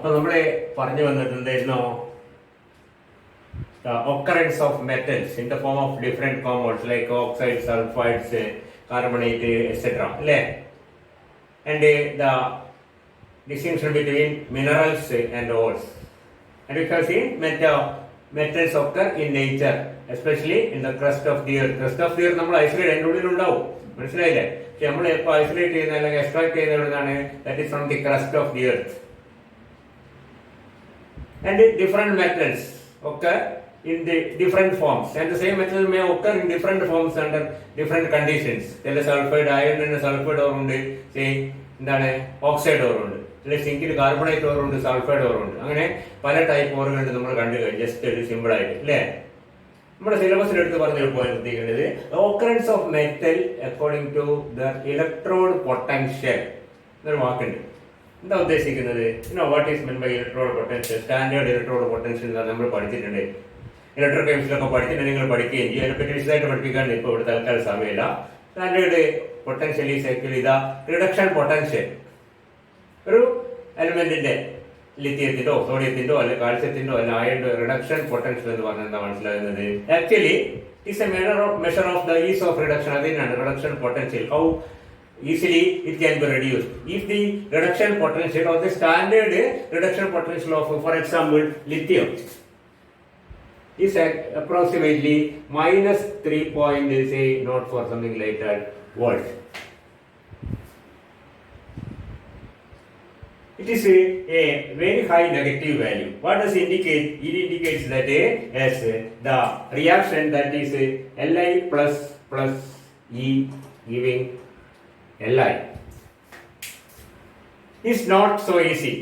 അപ്പൊ നമ്മള് പറഞ്ഞു വന്നിട്ടുണ്ടായിരുന്നു the occurrence of metals in the form of different compounds like oxides, sulfides, carbonate, etc. And the distinction between minerals and ores. And we have seen metals occur in nature, especially in the crust of the earth. Crust of the earth നമ്മൾ isolate അതിൻ്റെ ഉള്ളിൽ ഉണ്ടാവും, മനസ്സിലായില്ലേ? പക്ഷെ നമ്മൾ എപ്പോൾ isolate ചെയ്യുന്ന അല്ലെങ്കിൽ എക്സ്ട്രാക്ട് ചെയ്യുന്ന എവിടുന്നാണ്? That is from the crust of the earth. And different metals occur in the different forms, and the same metal may occur in different forms under different conditions. ചില സൾഫൈഡ് അയണിന് സൾഫൈഡ് ഓറുണ്ട്, എന്താണ് oxide ഓറുണ്ട്, ചില സിങ്കിൽ carbonate ഓറുണ്ട്, sulphide ഓറുണ്ട്, അങ്ങനെ പല type ഓറുകളുണ്ട്. നമ്മൾ കണ്ടു കഴിഞ്ഞു just ഒരു simple ആയിട്ട് അല്ലേ. നമ്മുടെ സിലബസിൽ എടുത്ത് പറഞ്ഞ പോയിന്റ് ശ്രദ്ധിക്കേണ്ടത് occurrence of metal according to the electrode potential എന്നൊരു വാക്കുണ്ട്. എന്താ ഉദ്ദേശിക്കുന്നത്? What is mean by electrode potential? Standard electrode potential നമ്മൾ പഠിച്ചിട്ടുണ്ട്, ഇലക്ട്രോ കെമിസ്ട്രിയൊക്കെ പഠിച്ചിട്ട് നിങ്ങൾ പഠിക്കുകയും ചെയ്യും. അതിനെപ്പറ്റി വിശദമായിട്ട് പഠിപ്പിക്കാൻ ഇപ്പോൾ ഇവിടെ തൽക്കാലം സമയമില്ല. സ്റ്റാൻഡേർഡ് പൊട്ടൻഷ്യൽ ഈസ് ആക്ച്വലി ഇതാ റിഡക്ഷൻ പൊട്ടൻഷ്യൽ. ഒരു എലിമെന്റിന്റെ ലിത്തിയത്തിന്റോ സോഡിയത്തിന്റോ അല്ലെ കാൽസ്യത്തിന്റോ അല്ല അയണിന്റെ റിഡക്ഷൻ പൊട്ടൻഷ്യൽ എന്ന് പറഞ്ഞാൽ എന്താ മനസ്സിലാകുന്നത്? Actually it's a measure of the ease of reduction. അതിനാണ് reduction potential. How easily it can be reduced. If the reduction potential or the standard reduction potential of, for example, lithium is approximately minus 3.0 for something like that volt. It is a very high negative value. What does it indicate? It indicates that as the reaction that is Li plus E giving Li is not so easy.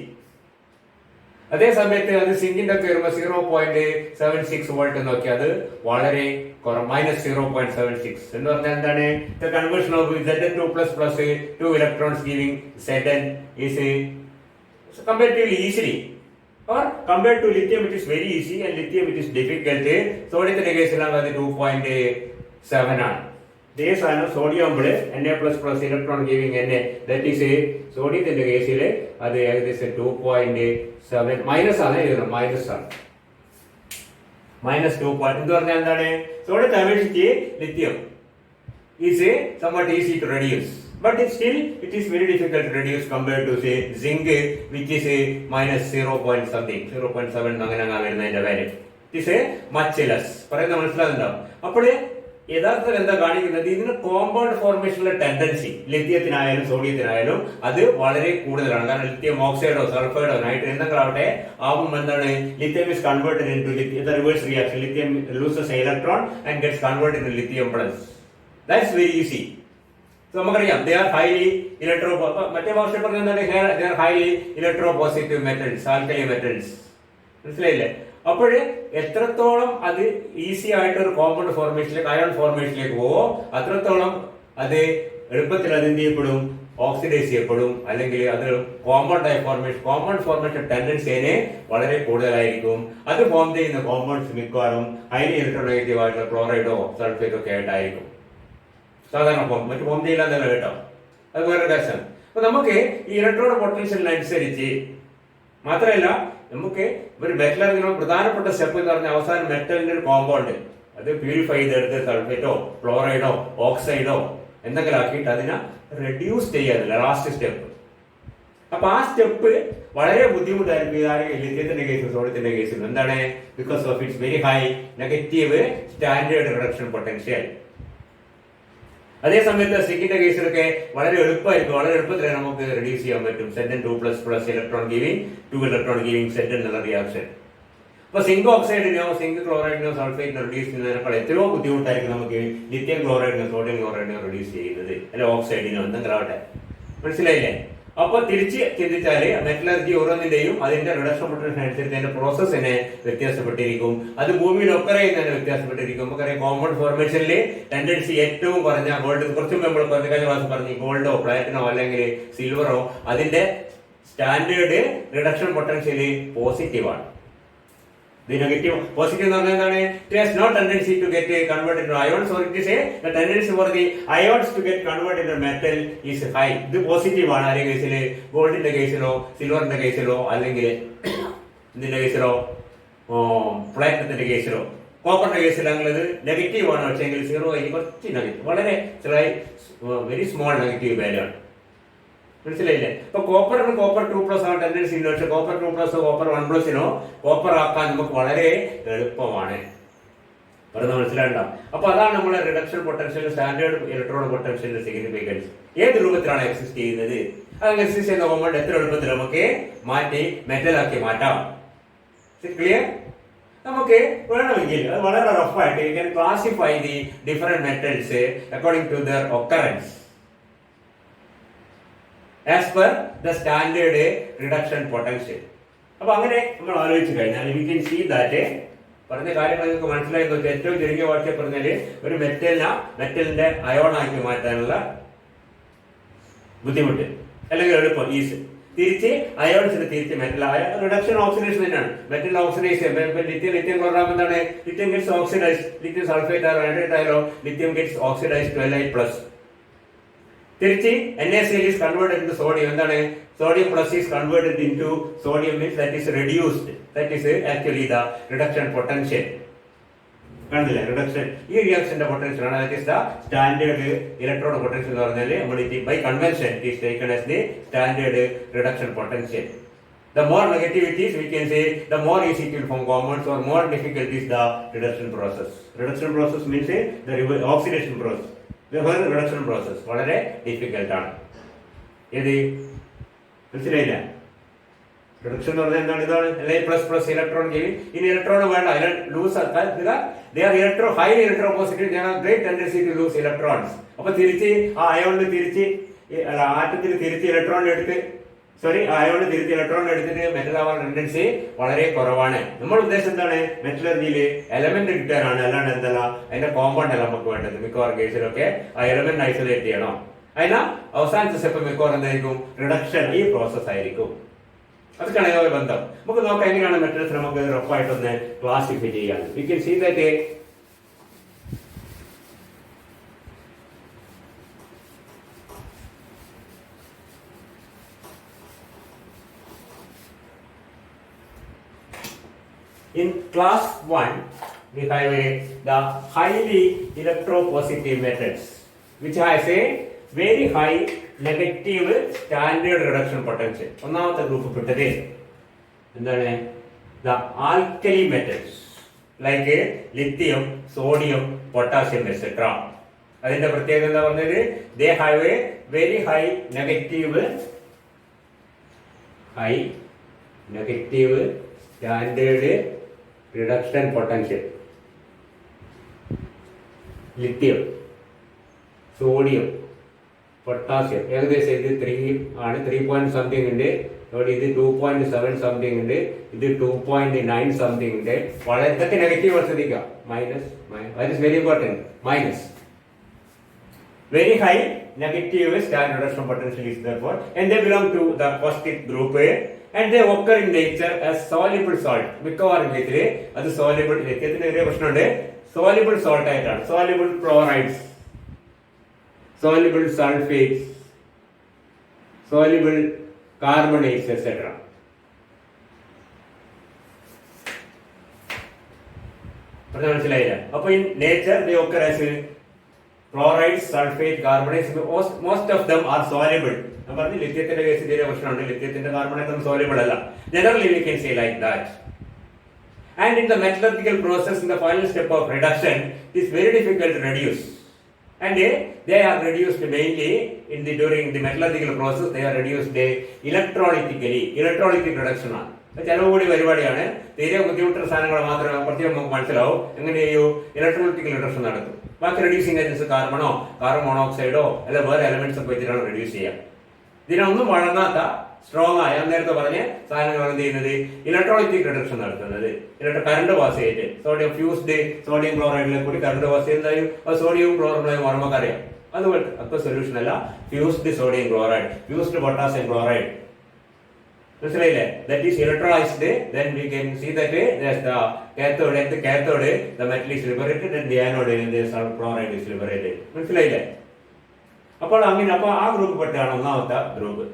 അതേ സമയത്ത് അത് സിങ്കിന്റെ ഒക്കെ വരുമ്പോൾ 0.76 volt നോക്കി അത് വളരെ minus 0.76 എന്ന് പറഞ്ഞാൽ എന്താണ്? The conversion of Zn2 plus 2 electrons giving Zn is comparatively easily, or compared to lithium it is very easy and lithium it is difficult. സോഡിയത്തിന്റെ കേസിലാണ് അത് 2.7 ആണ്. ഇതേ സാധനം sodium Na++ electron giving Na, that is സോഡിയത്തിന്റെ കേസിൽ അത് ഏകദേശം 2.7 മൈനസ് ആണ് എഴുതണം, മൈനസ് ആണ്, മൈനസ് 2. എന്ന് പറഞ്ഞാൽ എന്താണ്? സോഡിയത്തെ അപേക്ഷിച്ച് lithium is somewhat easy to reduce, but still it is very difficult to reduce compared to say zinc which is minus 0.7 അങ്ങനെ വരുന്നതിന്റെ value. It is much less. പറയുന്നത് മനസ്സിലാകുന്നുണ്ടാവും. അപ്പോൾ യഥാർത്ഥത്തിൽ എന്താ കാണിക്കുന്നത്? ഇതിന് കോമ്പൗണ്ട് ഫോർമേഷനുള്ള ടെൻഡൻസി ലിഥിയത്തിനായാലും സോഡിയത്തിനായാലും അത് വളരെ കൂടുതലാണ്. കാരണം ലിഥിയം ഓക്സൈഡോ സൾഫൈഡോ നൈട്രേറ്റ് എന്തെങ്കിലും ആവട്ടെ ആവുമ്പോൾ എന്താണ്? Lithium is converted into reverse reaction. Lithium loses electron and gets converted in lithium plus. That's very easy. നമുക്കറിയാം ദേ ആർ ഹൈലി ഇലക്ട്രോ, മറ്റേ ഭാഷയിൽ പറഞ്ഞ എന്താണ്? They are highly electro positive metals, alkali metals. മനസ്സിലായില്ലേ? അപ്പോൾ എത്രത്തോളം അത് easy ആയിട്ട് ഒരു കോമ്പൗണ്ട് ഫോർമേഷനിലേക്ക് അയൺ ഫോർമേഷനിലേക്ക് പോവോ അത്രത്തോളം അത് എളുപ്പത്തിൽ അത് എന്ത് ചെയ്യപ്പെടും? ഓക്സിഡൈസ് ചെയ്യപ്പെടും. അല്ലെങ്കിൽ അത് കോമ്പൗണ്ട് ഫോർമേഷൻ ടെൻഡൻസി വളരെ കൂടുതലായിരിക്കും. അത് ഫോം ചെയ്യുന്ന കോമ്പൗണ്ട്സ് മിക്കവാറും ഹൈലി ഇലക്ട്രോനെഗറ്റീവ് ആയിട്ടുള്ള ക്ലോറൈഡോ സൾഫേറ്റോ ഒക്കെ ആയിട്ടായിരിക്കും സാധാരണ മറ്റു ഫോം ചെയ്യില്ല കേട്ടോ. അത് വേറൊരു കാര്യം. അപ്പൊ നമുക്ക് ഈ ഇലക്ട്രോഡ് പൊട്ടൻഷ്യലിനനുസരിച്ച് മാത്രമല്ല നമുക്ക് ഒരു മെറ്റൽ പ്രധാനപ്പെട്ട സ്റ്റെപ്പ് എന്ന് പറഞ്ഞാൽ അവസാനം മെറ്റലിന്റെ ഒരു കോമ്പൗണ്ട് അത് പ്യൂരിഫൈ ചെയ്തെടുത്ത് സൾഫേറ്റോ ക്ലോറൈഡോ ഓക്സൈഡോ എന്തെങ്കിലും ആക്കിയിട്ട് അതിനെ റെഡ്യൂസ് ചെയ്യാറില്ല ലാസ്റ്റ് സ്റ്റെപ്പ്. അപ്പൊ ആ സ്റ്റെപ്പ് വളരെ ബുദ്ധിമുട്ടായിരിക്കും. ലിഥിയത്തിന്റെ കേസിൽ സോഡിയത്തിന്റെ കേസിൽ എന്താണ്? Because of its very high negative standard reduction potential. അതേ സമയത്ത് സിങ്കിന്റെ കേസിലൊക്കെ വളരെ എളുപ്പമായിരിക്കും, വളരെ എളുപ്പത്തിൽ നമുക്ക് റെഡ്യൂസ് ചെയ്യാൻ പറ്റും. Zn2++ electron giving 2 electron giving Zn എന്നുള്ള റിയാക്ഷൻ. അപ്പൊ സിങ്ക് ഓക്സൈഡിനോ സിങ്ക് ക്ലോറൈഡിനോ സൾഫേറ്റിനോ റെഡ്യൂസ് ചെയ്യുന്നതിനേക്കാൾ എത്രയോ ബുദ്ധിമുട്ടായിരിക്കും നമുക്ക് ലിഥിയം ക്ലോറൈഡിനോ സോഡിയം ക്ലോറൈഡിനോ റെഡ്യൂസ് ചെയ്യുന്നത്, അല്ലെ ഓക്സൈഡിനോ എന്തെങ്കിലും ആവട്ടെ. മനസ്സിലായില്ലേ? അപ്പൊ തിരിച്ച് ചിന്തിച്ചാല് മെറ്റലർജി ഓരോന്നിന്റെയും അതിന്റെ റിഡക്ഷൻ പൊട്ടൻഷ്യൽ അനുസരിച്ച് അതിന്റെ പ്രോസസ്സിനെ വ്യത്യാസപ്പെട്ടിരിക്കും. അത് ഭൂമിയിൽ ഒക്കറെ തന്നെ വ്യത്യാസപ്പെട്ടിരിക്കും. നമുക്കറിയാം കോമ്പൗണ്ട് ഫോർമേഷനിൽ ടെൻഡൻസി ഏറ്റവും കുറഞ്ഞ ഗോൾഡ്, കുറച്ചും നമ്മൾ കഴിഞ്ഞ ക്ലാസ് പറഞ്ഞു ഗോൾഡോ പ്ലാറ്റിനോ അല്ലെങ്കിൽ സിൽവറോ അതിന്റെ സ്റ്റാൻഡേർഡ് റിഡക്ഷൻ പൊട്ടൻഷ്യൽ പോസിറ്റീവാണ്. The negative, positive എന്ന് പറഞ്ഞാൽ എന്താണ്? It has no tendency to get converted into ions, or it is the tendency for the ions to get converted into metal is high. ഇത് positive ആണ്. ആരുടെ കേസിൽ? ഗോൾഡിന്റെ കേസിലോ സിൽവറിന്റെ കേസിലോ അല്ലെങ്കിൽ ഇതിന്റെ കേസിലോ പ്ലാറ്റിനത്തിന്റെ കേസിലോ. കോപ്പറിന്റെ കേസിലാണുള്ളത് നെഗറ്റീവ് ആണ്. പക്ഷേ എങ്കിൽ 0 ആയി കുറച്ച് നെഗറ്റീവ്, വളരെ വെരി സ്മോൾ നെഗറ്റീവ് വാല്യൂ ആണ്. മനസ്സിലായില്ലേ? അപ്പൊ കോപ്പറിന് കോപ്പർ 2+ ആണ് ടെൻഡൻസി ഉണ്ട്. പക്ഷെ കോപ്പർ 2+, കോപ്പർ 1+നോ കോപ്പർ ആക്കാൻ നമുക്ക് വളരെ എളുപ്പമാണ്. പറഞ്ഞ മനസ്സിലായിട്ടോ? അപ്പൊ അതാണ് നമ്മുടെ റിഡക്ഷൻ പൊട്ടൻഷ്യൽ, സ്റ്റാൻഡേർഡ് ഇലക്ട്രോൺ പൊട്ടൻഷ്യലിന്റെ സിഗ്നിഫിക്കൻസ്. ഏത് രൂപത്തിലാണ് എക്സിസ്റ്റ് ചെയ്യുന്നത്? അത് എക്സിസ്റ്റ് ചെയ്യുന്ന കോമ്പൗണ്ട് എത്ര എളുപ്പത്തിൽ നമുക്ക് മാറ്റി മെറ്റലാക്കി മാറ്റാം. ക്ലിയർ? നമുക്ക് വേണമെങ്കിൽ അത് വളരെ റഫായിട്ട് you can classify the different metals according to their occurrence as per the standard reduction potential. അപ്പൊ അങ്ങനെ നമ്മൾ ആലോചിച്ച് കഴിഞ്ഞാൽ we can see that പറഞ്ഞ കാര്യങ്ങൾ നിങ്ങൾക്ക് മനസ്സിലായെന്ന് വെച്ചാൽ ഏറ്റവും ചെറിയ ഭാഷ പറഞ്ഞാല് ഒരു മെറ്റലിന്റെ അയോൺ ആക്കി മാറ്റാനുള്ള ബുദ്ധിമുട്ട് അല്ലെങ്കിൽ എളുപ്പം ഈസ്. തിരിച്ച് അയോൺസിന് തിരിച്ച് മെറ്റൽ റിഡക്ഷൻ ഓക്സിഡേഷൻ തന്നെയാണ്. മെറ്റൽ ഓക്സിഡൈസ് ലിത്യം ക്ലോറാകുമ്പോൾ എന്താണ്? Lithium gets oxidise. Lithium sulphate ആയാലോ lithium gets oxidise to Li+. തിരിച്ച് NaCl is converted into sodium. എന്താണ്? Sodium plus is converted into sodium means that is reduced. That is actually the reduction potential. കണ്ടില്ലേ? Reduction ഈ റിയാക്ഷന്റെ potential ആണ്. That is the standard electron potential എന്ന് പറഞ്ഞാൽ നമ്മൾ by convention it is taken as the standard reduction potential. The more negativities we can say, the more easy to form compounds or more difficult is the reduction process. Reduction process means the oxidation process. Reduction process വളരെ difficult ആണ്. ഏത് മനസ്സിലായില്ല? റിഡക്ഷൻ എന്ന് പറഞ്ഞാൽ എന്താണ്? ഇതാണ് Li++ electron gain. ഇനി ഇലക്ട്രോൺ വേണ്ട, lose highly electropositive, they have great tendency to lose electrons. അപ്പൊ തിരിച്ച് ആ അയോണിന് തിരിച്ച് ആറ്റത്തിന് തിരിച്ച് ഇലക്ട്രോൺ എടുത്ത് അയോണിന് തിരിച്ച് ഇലക്ട്രോൺ എടുത്തിട്ട് മെറ്റൽ ആവാൻ ടെൻഡൻസി വളരെ കുറവാണ്. നമ്മുടെ ഉദ്ദേശം എന്താണ്? മെറ്റലർജിയിൽ എലമെന്റ് കിട്ടാനാണ്. അല്ലാണ്ട് എന്തല്ല അതിന്റെ കോമ്പൗണ്ട് അല്ല നമുക്ക് വേണ്ടത്. മിക്കവാറും കേസിലൊക്കെ ആ എലമെന്റ് ഐസൊലേറ്റ് ചെയ്യണം. അതിനാ അവസാനത്തെ സ്റ്റെപ്പ് മിക്കവാറും എന്തായിരിക്കും? റിഡക്ഷൻ ഈ പ്രോസസ് ആയിരിക്കും. അതൊക്കെയാണ് ഇതിന്റെ ബന്ധം. നമുക്ക് നോക്കാം എങ്ങനെയാണ് മെറ്റൽസ് നമുക്ക് റഫായിട്ടൊന്ന് ക്ലാസിഫൈ ചെയ്യാൻ. You can see that in class 1 we have the highly electropositive metals which has a very high negative standard reduction potential. ഒന്നാമത്തെ ഗ്രൂപ്പ് പെട്ടത് എന്താണ്? the alkali metals like lithium, sodium, potassium etc. അതിന്റെ പ്രത്യേകത എന്താ പറഞ്ഞത്? they have a very high negative standard reduction potential. Lithium, sodium, potassium ഏകദേശം ഇത് 3 ആണ്. 3 സംതിങ് ഉണ്ട്. ഇത് 2.7 സംതിങ് ഉണ്ട്. ഇത് 2.9 സംതിങ് ഉണ്ട്. വളരെ ഇതൊക്കെ നെഗറ്റീവ് ശ്രദ്ധിക്കുക. Minus that is very important. Minus very high negative standard reduction potential is therefore, and they belong to the caustic group and they occur in nature as soluble salt. മിക്കവാറും കേസില് അത് soluble ലിത്യത്തിന്റെ ഒരു പ്രശ്നമുണ്ട്. Soluble salt ആയിട്ടാണ്. Soluble chlorides, soluble sulphates, soluble carbonates etcetera. മനസ്സിലായില്ല? അപ്പൊ in nature they occur as chlorides, sulfate, carbonates, most of them are soluble. ഞാൻ പറഞ്ഞു ലിത്യത്തിന്റെ കേസ് ഇതേ പ്രശ്നമുണ്ട്. ലിത്യത്തിന്റെ കാർബണേറ്റ് സോലിബിൾ അല്ല. Generally we can say like that. And in the metallurgical process, in the final step of reduction, it is very difficult to reduce. And they are reduced mainly during the metallurgical process. They are reduced electrolytically. Electrolytic reduction ആണ്. ചെലവ് കൂടി പരിപാടിയാണ്. തീരെ ബുദ്ധിമുട്ടുള്ള സാധനങ്ങൾ മാത്രമേ പ്രത്യേകം നമുക്ക് മനസ്സിലാവും. എങ്ങനെ ഇലക്ട്രോളിറ്റിക്കൽ റിഡക്ഷൻ നടത്തും. ബാക്കി റെഡ്യൂസിംഗ് ഏജൻസ് കാർബണോ കാർബൺ മോണോക്സൈഡോ അല്ലെ വേറെ എലമെന്റ്സ് ഒക്കെ വെച്ചിട്ടാണ് റെഡ്യൂസ് ചെയ്യുക. ഇതിനൊന്നും വഴങ്ങാത്ത സ്ട്രോങ് ആയ നേരത്തെ പറഞ്ഞ സാധനങ്ങളാണ് എന്ത് ചെയ്യുന്നത്? ഇലക്ട്രോളിറ്റിക് റിഡക്ഷൻ നടത്തുന്നത്. കറണ്ട് പാസ് ചെയ്തിട്ട് സോഡിയം ഫ്യൂസ്ഡ് സോഡിയം ക്ലോറൈഡിലെ കൂടി കറണ്ട് പാസ് ചെയ്യുന്നതായും സോഡിയവും ക്ലോറൈഡും ഓർമ്മക്കറിയാം. അതുപോലെ അപ്പൊ സൊല്യൂഷൻ അല്ല. Fused sodium chloride, fused potassium chloride മനസ്സിലായില്ലേ? That is electrolyzed. Then we can see that there's the cathode. At the cathode, the metal is liberated and the anode, the chloride is liberated. മനസ്സിലായില്ലേ? അപ്പോൾ അങ്ങനെ അപ്പോൾ ആ group പെട്ടാണ് ഒന്നാമത്തെ group.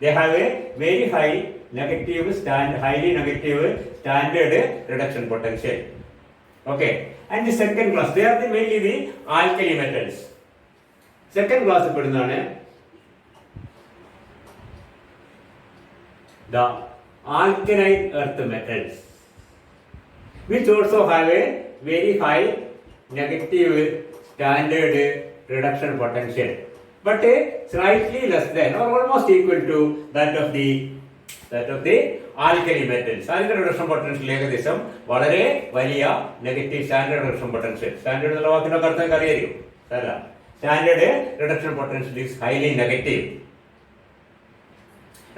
They have a very high negative highly negative standard reduction potential. Okay. And the second class, they are mainly the alkali metals. Second class പെടുന്നതാണ് the alkaline earth metals, which also have a very high negative standard reduction potential, but slightly less than or almost equal to that of the alkali metals. Alkali reduction potential ഏകദേശം വളരെ വലിയ negative standard reduction potential. Standard എന്നുള്ള വാക്കിനൊക്കെ അർത്ഥം അറിയായിരിക്കും അല്ല. Standard reduction potential is highly negative.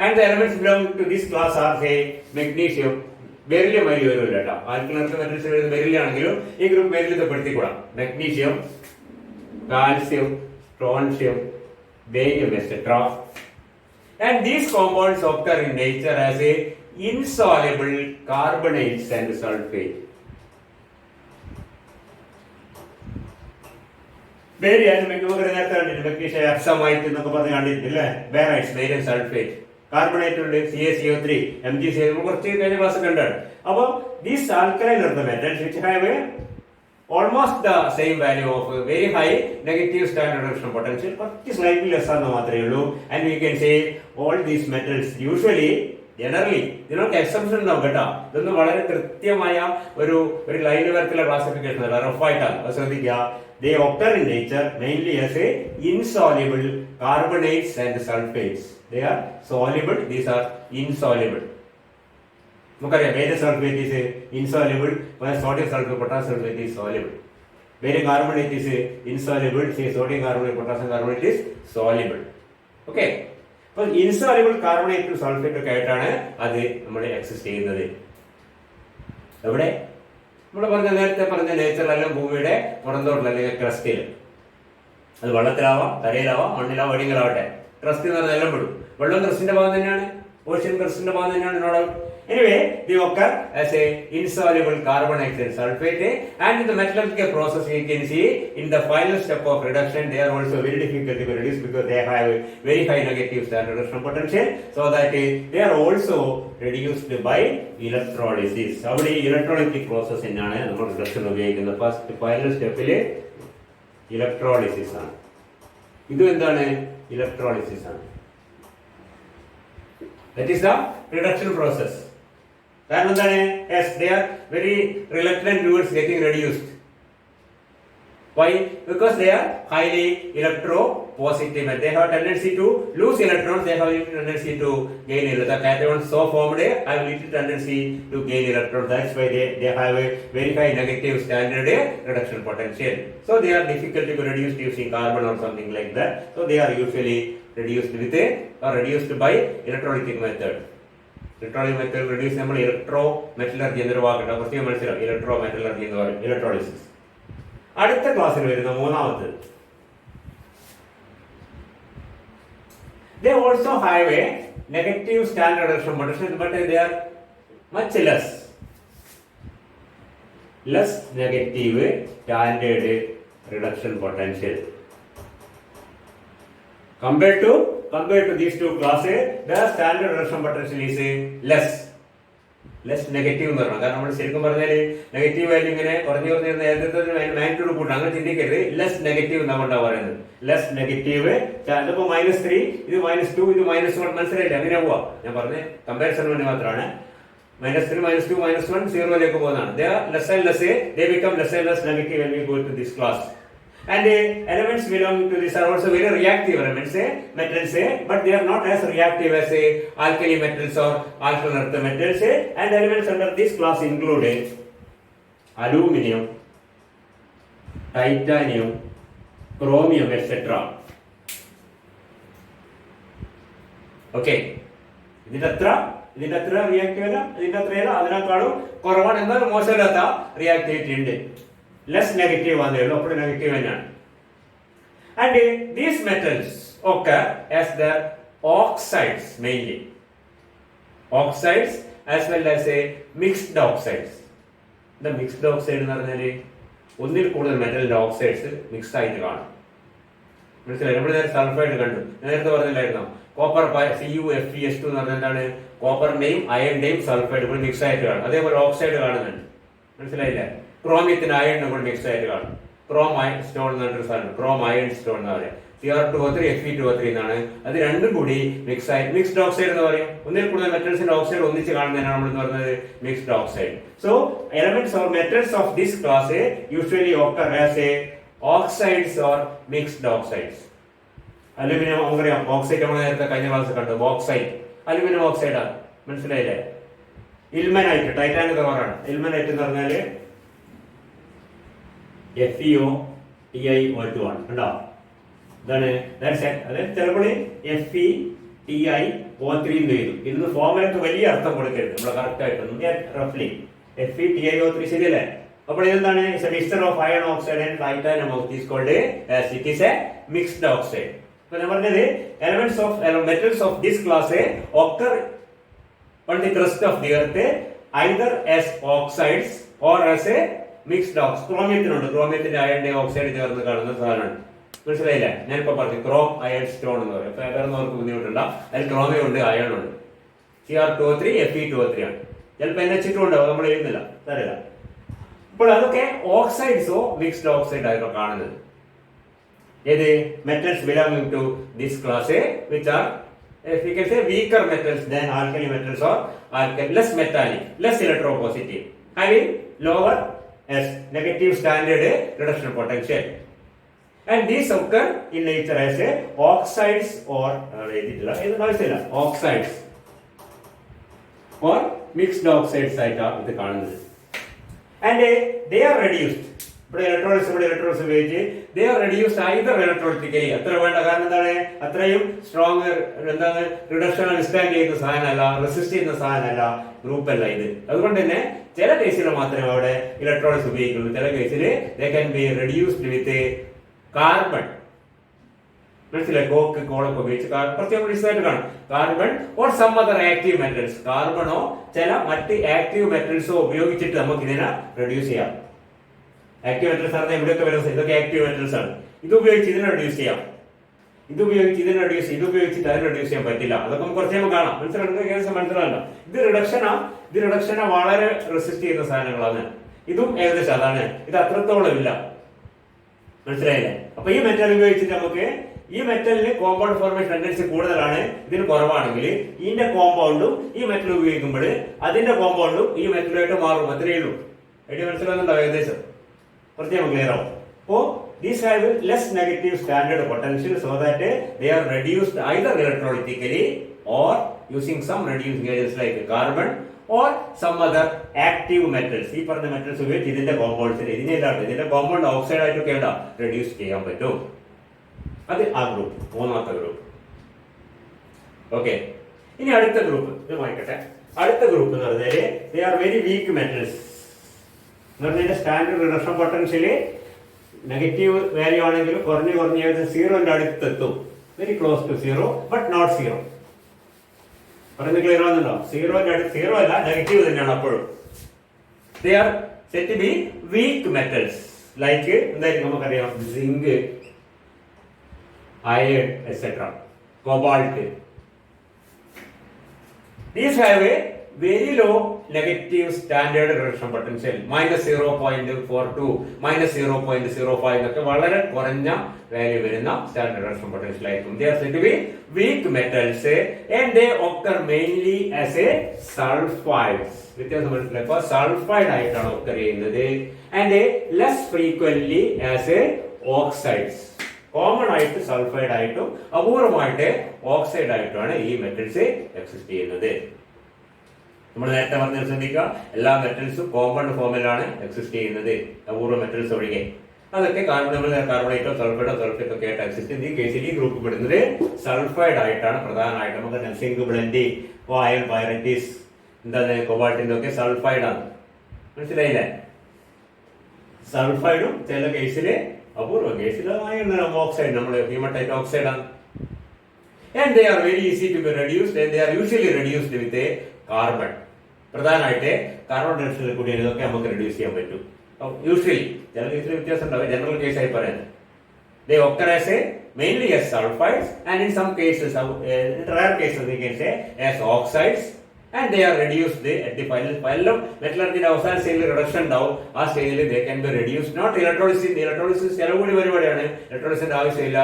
And the elements belonging to this class are say magnesium. Beryllium വരി വരില്ല കേട്ടോ. ആൽക്കലൈൻ മെറ്റൽസ് വരുന്ന ബെറിലിയാണെങ്കിലും ഈ ഗ്രൂപ്പ് ബെറിലിയത്തെ പെടുത്തിക്കൂടാം. Magnesium, calcium, strontium, barium etcetera. And these compounds occur in nature as a insoluble carbonates and sulfate. Barium നമുക്ക് നേരത്തെ കണ്ടിട്ടുണ്ട്. മെഗ്നീഷ്യം എക്സമൈറ്റ് എന്നൊക്കെ പറഞ്ഞ് കണ്ടിട്ടില്ലേ? ബേറൈറ്റ്സ്, ബേരിയം സൾഫേറ്റ്. കാർബണേറ്റ് ഉണ്ട്, CaCO3, MgCl, കുറച്ച് കഴിഞ്ഞ ക്ലാസ് കണ്ടാണ്. അപ്പോൾ these alkaline earth metals which have almost the same value of very high negative standard reduction potential, but slightly less ആണെന്ന് മാത്രമേ ഉള്ളൂ. And we can say all these metals usually generally ഇതിനൊക്കെ exception ഉണ്ടാവും കേട്ടോ. ഇതൊന്നും വളരെ കൃത്യമായ ഒരു ലൈൻ വർക്കുള്ള ക്ലാസിഫിക്കേഷൻ അല്ല, റഫായിട്ടാണ്. ശ്രദ്ധിക്കുക. They occur in nature mainly as a insoluble carbonates and sulfates. They are soluble, these are insoluble. നമുക്കറിയാം barium sulfate is insoluble, while sodium sulfate, potassium sulfate is soluble. Barium carbonate is insoluble, say sodium carbonate, potassium carbonate is soluble. Okay. അപ്പോൾ insoluble carbonate to sulfate ഒക്കെ ആയിട്ടാണ് അത് നമ്മൾ exist ചെയ്യുന്നത്. എവിടെ? നമ്മൾ നേരത്തെ പറഞ്ഞ നേച്ചറിലെല്ലാം ഭൂമിയുടെ പുറന്തോട്ടിൽ അല്ലെങ്കിൽ ക്രസ്റ്റിൽ. അത് വെള്ളത്തിലാവാം, തരയിലാവാം, മണ്ണിലാവാം, എവിടെയെങ്കിലാവട്ടെ. ക്രസ്റ്റ് എന്ന് പറഞ്ഞാൽ എല്ലാം പെടും. വെള്ളം ക്രസ്റ്റിന്റെ ഭാഗം തന്നെയാണ്, ഓഷ്യൻ ക്രസ്റ്റിന്റെ ഭാഗം തന്നെയാണ് നോട്. Anyway, they occur as a insoluble carbonates and sulfate, and in the metallurgical process you can see in the final step of reduction they are also very difficult to reduce because they have a very high negative standard reduction potential, so that they are also reduced by electrolysis. അവിടെ electrolytic process എന്നാണ് നമ്മൾ reduction ഉപയോഗിക്കുന്നത്. First final സ്റ്റെപ്പില് electrolysis ആണ്. ഇത് എന്താണ്? Electrolysis ആണ്. That is the reduction process. കാരണം എന്താണ്? Yes, they are very reluctant towards getting reduced. Why? Because they are highly electropositive. They have tendency to lose electrons. They have tendency to gain electrons. The cations so formed have little tendency to gain electrons. That's why they have a very high negative standard reduction potential. So they are difficult to be reduced using carbon or something like that. So they are usually reduced with or reduced by electrolytic method. Electrolytic method reduce നമ്മൾ electro metallurgy എന്നൊരു വാക്കുണ്ട്. പ്രത്യേകം മനസ്സിലാവും. Electro metallurgy എന്ന് പറയും, electrolysis. അടുത്ത ക്ലാസ്സിൽ വരുന്ന മൂന്നാമത്, they also have a negative standard reduction potential, but they are much less negative standard reduction potential. Compared to these two classes, the standard reduction potential is less negative എന്ന് പറഞ്ഞു. കാരണം നമ്മൾ ശരിക്കും പറഞ്ഞാൽ നെഗറ്റീവ് വാല്യൂ ഇങ്ങനെ കുറഞ്ഞു magnitude കൂട്ടും, അങ്ങനെ ചിന്തിക്കരുത്. ലെസ് നെഗറ്റീവ് എന്നാണ് പറയുന്നത്. ലെസ് നെഗറ്റീവ് ചിലപ്പോൾ -3, ഇത് -2, ഇത് -1, മനസ്സിലായില്ലേ? അങ്ങനെ പോവാ. ഞാൻ പറഞ്ഞ കമ്പാരിസൺ വേണ്ടി മാത്രമാണ്. -3, -2, -1 0ലേക്ക് പോകുന്നതാണ്. They are less and less, they become less and less negative when we go to this class. And elements belonging to this are also very reactive elements, metals, but they are not as reactive as alkali metals or alkaline earth metals. And elements under this class include aluminum, titanium, chromium, etc. Okay. ഇതിന്റെ അത്ര reactive അല്ല, ഇതിന്റെ അത്രയല്ല, അതിനേക്കാളും കുറവാണ്. എന്നാൽ മോശമില്ലാത്ത reactivity ഉണ്ട്. Less negative ആണേ ഉള്ളൂ, അപ്പോൾ നെഗറ്റീവ് തന്നെയാണ്. And these metals occur as the oxides mainly. Oxides as well as A mixed oxides. എന്താ മിക്സ്ഡ് ഓക്സൈഡ് എന്ന് പറഞ്ഞാല് ഒന്നിൽ കൂടുതൽ മെറ്റലിന്റെ ഓക്സൈഡ്സ് മിക്സ് ആയിട്ട് കാണും. മനസ്സിലായി? നമ്മൾ നേരെ സൾഫൈഡ് കണ്ടു, നേരത്തെ പറഞ്ഞില്ലായിരുന്നോ? കോപ്പർ CuFeS2 എന്ന് പറഞ്ഞാൽ എന്താണ്? കോപ്പറിന്റെയും അയണിന്റെയും സൾഫൈഡ് കൂടി മിക്സ് ആയിട്ട് കാണും. അതേപോലെ ഓക്സൈഡ് കാണുന്നുണ്ട്. മനസ്സിലായില്ലേ? ക്രോമിയത്തിന് അയണിനും കൂടി മിക്സ് ആയിട്ട് കാണും. ക്രോം അയൺ സ്റ്റോൺ എന്ന് പറഞ്ഞൊരു സാധനം, ക്രോം അയൺ സ്റ്റോൺ എന്ന് പറയാം. Cr2O3 Fe2O3 എന്നാണ്. അത് രണ്ടും കൂടി മിക്സ് ആയി മിക്സ്ഡ് ഓക്സൈഡ് എന്ന് പറയും. ഒന്നിൽ കൂടുതൽ മെറ്റൽസിന്റെ ഓക്സൈഡ് ഒന്നിച്ച് കാണുന്നതിനാണ് നമ്മൾ പറഞ്ഞത് mixed oxide. So elements or metals of this class usually occur as a oxides or mixed oxides. Aluminium നമുക്കറിയാം, ഓക്സൈഡ് നമ്മൾ നേരത്തെ കഴിഞ്ഞ ക്ലാസ് കണ്ടു. ബോക്സൈറ്റ് അലുമിനിയം ഓക്സൈഡാണ്. മനസ്സിലായില്ലേ? Ilmenite Titanic കവറാണ്. ഇൽമനൈറ്റ് എന്ന് പറഞ്ഞാല് FeOTiO2 ആണ്. കണ്ടോ? ഇതാണ് അത് ചിലപ്പോൾ FeTiO3 എന്ന് എഴുതും. ഇന്ന് ഫോമിലേക്ക് വലിയ അർത്ഥം കൊടുക്കരുത്, നമ്മൾ കറക്റ്റ് ആയിട്ടൊന്നും റഫ്ലി FeTiO3 ശരിയല്ലേ? അപ്പോൾ ഇതെന്താണ്? Mixture of iron oxide and titanium oxide called it is a mixed oxide. അപ്പോൾ ഞാൻ പറഞ്ഞത് elements of metals of this class occur on the crust of the earth either as oxides or as a mixed oxide. ക്രോമിയത്തിനുണ്ട്, ക്രോമിയത്തിന്റെ അയണിന്റെ oxide ചേർന്ന് കാണുന്ന സാധനമാണ്. മനസ്സിലായില്ലേ? ഞാനിപ്പോ പറഞ്ഞു ക്രോം അയൺ സ്റ്റോൺ എന്ന് പറയും. വേറൊന്നവർക്ക് ബുദ്ധിമുട്ടുണ്ട, അതിൽ ക്രോമിയം ഉണ്ട്, അയൺ ഉണ്ട്. Cr2O3 Fe2O3 ആണ്. ചിലപ്പോൾ NH2 ഉണ്ടാവും, നമ്മൾ എഴുതുന്നില്ല, തരില്ല. അപ്പോൾ അതൊക്കെ ഓക്സൈഡ്സോ മിക്സ്ഡ് ഓക്സൈഡ് ആയിട്ടോ കാണുന്നത്. ഏത് metals belonging to this class which are we can say weaker metals than alkali metals or less metallic, less electropositive, having lower as negative standard reduction potential, and these occur in nature as a oxides or oxides or mixed oxides ആയിട്ടാണ് ഇത് കാണുന്നത്. And they are reduced. ഇവിടെ electrolysis ഉപയോഗിച്ച് they are reduced either electrolytically. അത്ര വേണ്ട, കാരണം എന്താണ്? അത്രയും സ്ട്രോങ് എന്താണ്? റിഡക്ഷൻ വിസ്റ്റാൻഡ് ചെയ്യുന്ന സാധനമല്ല, റെസിസ്റ്റ് ചെയ്യുന്ന സാധനമല്ല, ഗ്രൂപ്പ് അല്ല ഇത്. അതുകൊണ്ട് തന്നെ ചില കേസിൽ മാത്രമേ അവിടെ ഇലക്ട്രോളിസ് ഉപയോഗിക്കുള്ളൂ. ചില കേസിൽ they can be reduced with carbon. മനസ്സിലായി? കോക്ക് കോളൊക്കെ ഉപയോഗിച്ച് പ്രത്യേകം ഡിസൈഡ് കാണും. Carbon or some other active metals, കാർബണോ ചില മറ്റ് ആക്റ്റീവ് മെറ്റൽസോ ഉപയോഗിച്ചിട്ട് നമുക്ക് ഇതിനെ റെഡ്യൂസ് ചെയ്യാം. ആക്റ്റീവ് മെറ്റൽസ് ആണ് എവിടെയൊക്കെ വരുന്നത്? ഇതൊക്കെ ആക്റ്റീവ് മെറ്റൽസ് ആണ്. ഇത് ഉപയോഗിച്ച് ഇതിനെ റെഡ്യൂസ് ചെയ്യാം, ഇത് ഉപയോഗിച്ച് ഇതിനെ റെഡ്യൂസ്, ഇത് ഉപയോഗിച്ചിട്ട് അതിനെ റെഡ്യൂസ് ചെയ്യാൻ പറ്റില്ല. അതൊക്കെ നമുക്ക് കുറച്ച് കഴിയുമ്പോൾ കാണാം. മനസ്സിലാണല്ലോ? ഇത് റിഡക്ഷനാ വളരെ റെസിസ്റ്റ് ചെയ്യുന്ന സാധനങ്ങളാണ്. ഇതും ഏകദേശം അതാണ്. ഇത് അത്രത്തോളം ഇല്ല. മനസ്സിലായില്ലേ? അപ്പൊ ഈ മെറ്റൽ ഉപയോഗിച്ചിട്ട് നമുക്ക് ഈ മെറ്റലിന് കോമ്പൗണ്ട് ഫോർമേഷൻ ടെൻഡൻസി കൂടുതലാണ്, ഇതിന് കുറവാണെങ്കിൽ ഇതിന്റെ കോമ്പൗണ്ടും ഈ മെറ്റൽ ഉപയോഗിക്കുമ്പോൾ അതിന്റെ കോമ്പൗണ്ടും ഈ മെറ്റലുമായിട്ട് മാറും. അത്രയേ ഉള്ളൂ. ഐഡിയ മനസ്സിലാകുന്നുണ്ടോ? ഏകദേശം കുറച്ച് നമുക്ക് ക്ലിയർ ആവും. അപ്പോ these have less negative standard potential so that they are reduced either electrolytically or using some reducing agents like carbon or some other active metals. ഈ പറഞ്ഞ മെറ്റൽസ് ഉപയോഗിച്ച് ഇതിന്റെ കോമ്പൗണ്ട്സിന് ഇതിന്റെ കോമ്പൗണ്ട് ഓക്സൈഡ് ആയിട്ടൊക്കെ റെഡ്യൂസ് ചെയ്യാൻ പറ്റും. അത് ആ ഗ്രൂപ്പ്, മൂന്നാമത്തെ ഗ്രൂപ്പ്. ഓക്കെ, ഇനി അടുത്ത ഗ്രൂപ്പ് ഇത് വായിക്കട്ടെ. അടുത്ത ഗ്രൂപ്പ് എന്ന് പറഞ്ഞാല് they are very weak metals. എന്ന് പറഞ്ഞാൽ standard reduction potential negative value ആണെങ്കിലും കുറഞ്ഞ് സീറോന്റെ അടുത്തെത്തും. Very close to zero but not zero. പറയുന്നത് ക്ലിയർ ആവുന്നുണ്ടോ? സീറോന്റെ അടുത്ത്, സീറോ അല്ല, നെഗറ്റീവ് തന്നെയാണ് അപ്പോഴും. They are set to be weak metals like എന്തായിരിക്കും നമുക്കറിയാം? Zinc, iron, etc. Cobalt. These have a very low negative standard reduction potential, -0.42, -0.05 എന്നൊക്കെ വളരെ കുറഞ്ഞ വാല്യൂ വരുന്ന സ്റ്റാൻഡേർഡ് റിഡക്ഷൻ പൊട്ടൻഷ്യൽ ആയിരിക്കും. They are said to be weak metals and they occur mainly as a sulfides. വ്യത്യാസം മനസ്സിലാക്കുക. Sulphide ആയിട്ടാണ് occur ചെയ്യുന്നത് and less frequently as a oxides. Common ആയിട്ട് സൾഫൈഡ് ആയിട്ടും അപൂർവമായിട്ട് ഓക്സൈഡ് ആയിട്ടുമാണ് ഈ മെറ്റൽസ് എക്സിസ്റ്റ് ചെയ്യുന്നത്. നമ്മൾ നേരത്തെ പറഞ്ഞത് ശ്രദ്ധിക്കുക, എല്ലാ മെറ്റൽസും കോമ്പൗണ്ട് ഫോമിലാണ് എക്സിസ്റ്റ് ചെയ്യുന്നത്, അപൂർവ മെറ്റൽസ് ഒഴികെ. അതൊക്കെ കാർബണേറ്റോ സൾഫേറ്റോ ഒക്കെ ആയിട്ട് എക്സിസ്റ്റ് ചെയ്യുന്നത്. ഈ കേസിൽ ഈ ഗ്രൂപ്പ് പെടുന്നത് സൾഫൈഡ് ആയിട്ടാണ് പ്രധാനമായിട്ട്. നമുക്ക് സിങ്ക്, ബ്ലെൻഡി, അയൺ, പൈറൈറ്റീസ്, എന്താണ് കൊബാൾട്ടിന്റെ ഒക്കെ സൾഫൈഡ് ആണ്. മനസ്സിലായില്ലേ? സൾഫൈഡും ചില കേസില്, അപൂർവ കേസിൽ ഓക്സൈഡ്, നമ്മൾ ഹ്യൂമറ്റൈറ്റ് ഓക്സൈഡ് ആണ്. And they are very easy to be reduced and they are usually reduced with a carbon. പ്രധാനമായിട്ട് കാർബൺ ഡൈ ഓക്സൈഡിൽ കൂടി ഇതൊക്കെ നമുക്ക് റെഡ്യൂസ് ചെയ്യാൻ പറ്റും. യൂഷ്വലി ചില കേസിൽ വ്യത്യാസം ഉണ്ടാവും, ജനറൽ കേസായി പറയുന്നത്. They occur as mainly as sulfides, and in some cases, in rare cases we can say as oxides, and they are reduced at the final metallurgy അവസാന സ്റ്റേജിൽ റിഡക്ഷൻ ഉണ്ടാവും. ആ സ്റ്റേജിൽ they can be reduced, not electrolysis. Electrolysis ചില കൂടി പരിപാടിയാണ്, ഇലക്ട്രോളിസിന്റെ ആവശ്യമില്ല,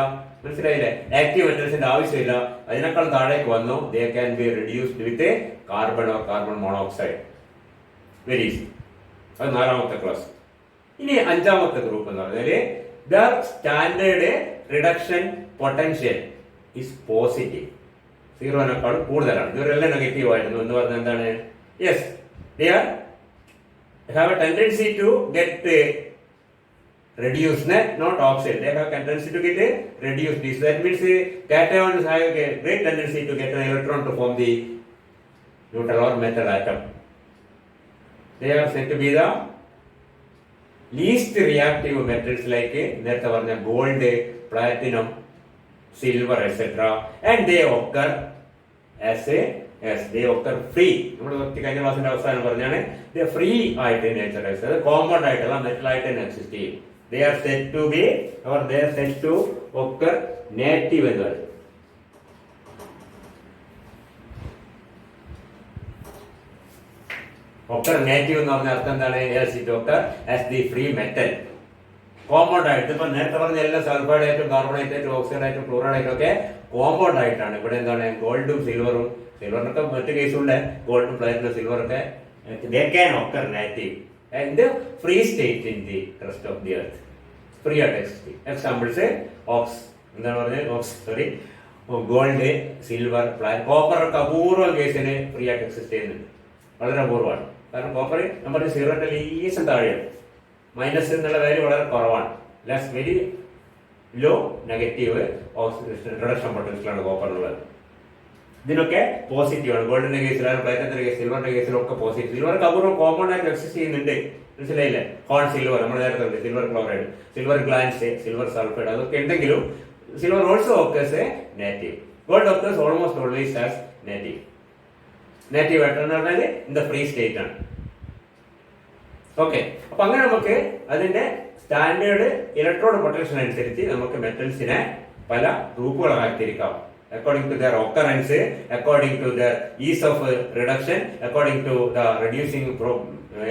മനസ്സിലായില്ലേ? ആക്റ്റീവ് മെറ്റൽസിന്റെ ആവശ്യമില്ല. അതിനേക്കാൾ താഴേക്ക് വന്നു they can be reduced with a carbon or carbon monoxide. Very easy. അത് 4ാമത്തെ ക്ലാസ്. ഇനി 5ാമത്തെ ഗ്രൂപ്പ് എന്ന് പറഞ്ഞാല് the standard reduction potential is positive. 0-നേക്കാൾ കൂടുതലാണ്. ഇവരെല്ലാം നെഗറ്റീവ് ആയിരുന്നു എന്ന് പറഞ്ഞാൽ എന്താണ്? Yes, they have a tendency to get reduced, not oxide. They have a tendency to get reduced. That means cations have a great tendency to get an electron to form the neutral or metal atom. They are said to be the least reactive metals like നേരത്തെ പറഞ്ഞ gold, platinum, silver, etc. and they occur they occur free. നമ്മൾ കഴിഞ്ഞ ക്ലാസ്സിന്റെ അവസാനം പറഞ്ഞാണ് they free ആയിട്ട് nature അത് compound ആയിട്ടുള്ള മെറ്റൽ ആയിട്ട് എക്സിസ്റ്റ് ചെയ്യും. they are said to be or they are said to occur native എന്ന് പറയും. occur native എന്ന് പറഞ്ഞ അർത്ഥം എന്താണ്? yes, it occur as the free metal. Compound ആയിട്ട് ഇപ്പൊ നേരത്തെ പറഞ്ഞ എല്ലാം സൾഫൈഡ് ആയിട്ടും കാർബണേറ്റ് ആയിട്ടും ഓക്സൈഡ് ആയിട്ടും ക്ലോറൈഡ് ആയിട്ടും ഒക്കെ കോമ്പൗണ്ട് ആയിട്ടാണ്. ഇവിടെ എന്താണ്? ഗോൾഡും സിൽവറിനൊക്കെ മറ്റു കേസുണ്ട്, ഗോൾഡും platinum സിൽവറൊക്കെ they can occur native and the free state in the crust of the earth. Free ആയിട്ട് എക്സിസ്റ്റ്. എക്സാമ്പിൾസ് എന്താണ് പറഞ്ഞത്? ഗോൾഡ്, സിൽവർ, കോപ്പർ ഒക്കെ അപൂർവം കേസിന് ഫ്രീ ആയിട്ട് എക്സിസ്റ്റ് ചെയ്യുന്നുണ്ട്. വളരെ അപൂർവമാണ്. കാരണം കോപ്പർ നമ്മുടെ 0ന്റെ ലീസും താഴെയാണ്. മൈനസ് എന്നുള്ള വാല്യൂ വളരെ കുറവാണ്. വെരി ലോ നെഗറ്റീവ് റിഡക്ഷൻ പൊട്ടൻഷ്യലാണ് കോപ്പറിനുള്ളത്. ഇതിനൊക്കെ പോസിറ്റീവ് ആണ്. ഗോൾഡിന്റെ കേസിലാണ്, പ്ലാറ്റിനത്തിന്റെ കേസ്, സിൽവറിന്റെ കേസിലൊക്കെ പോസിറ്റീവ്. സിൽവർക്ക് അപൂർവം കോമ്പൗണ്ട് ആയിട്ട് എക്സിസ്റ്റ് ചെയ്യുന്നുണ്ട്, മനസ്സിലായില്ലേ? ഹോൺ സിൽവർ നമ്മൾ നേരത്തെ ഉണ്ട്, silver chloride, silver glance, silver sulphide, അതൊക്കെ ഉണ്ടെങ്കിലും silver also occurs as native. Gold occurs almost always as native. നേറ്റീവ് ആയിട്ടെന്ന് പറഞ്ഞാൽ ഇൻ ദ ഫ്രീ സ്റ്റേറ്റ് ആണ്. ഓക്കെ, അപ്പൊ അങ്ങനെ നമുക്ക് അതിന്റെ സ്റ്റാൻഡേർഡ് ഇലക്ട്രോഡ് പൊട്ടൻഷ്യൽ അനുസരിച്ച് നമുക്ക് മെറ്റൽസിനെ പല ഗ്രൂപ്പുകളാക്കി തിരിക്കാം. according to their occurrence, according to their ease of reduction, according to the reducing